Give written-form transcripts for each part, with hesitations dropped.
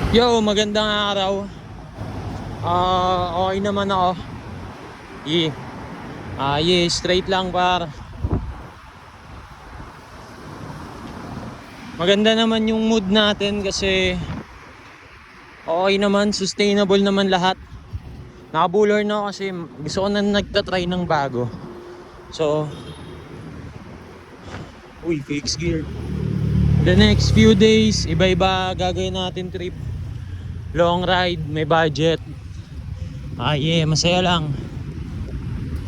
Yo, magandang araw. Okay naman ako. Straight lang par. Maganda naman yung mood natin kasi okay naman, sustainable naman lahat. Nakabuller na ako kasi gusto ko na nagtatry ng bago. So, fixed gear. The next few days, iba-iba gagawin natin trip. Long ride, may budget. Masaya lang.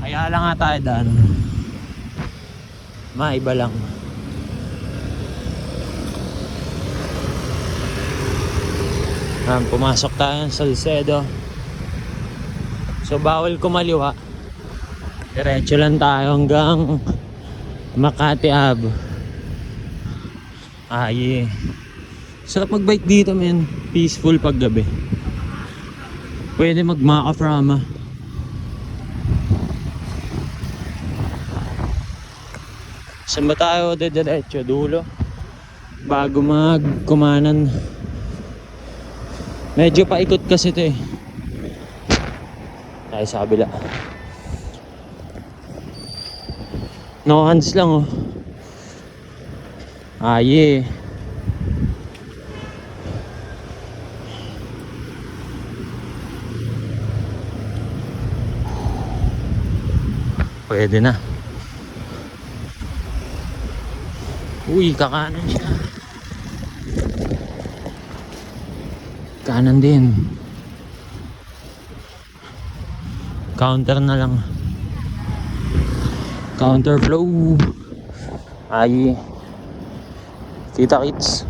Kaya lang nga tayo daan. Maiba lang. Pumasok tayo sa Salcedo. So bawal kumaliwa. Diretso lang tayo hanggang Makati Ave. Sarap mag-bike dito, men. Peaceful pag gabi. Pwede mag-Macaframa. Saan ba tayo diretso? Dulo. Bago mag-Kumanan. Medyo paikot kasi ito eh. Tayo sa kabila. No hands lang oh. Pwede na. Kakanan siya. Kanan din. Counter na lang. Counter flow. Kita kits.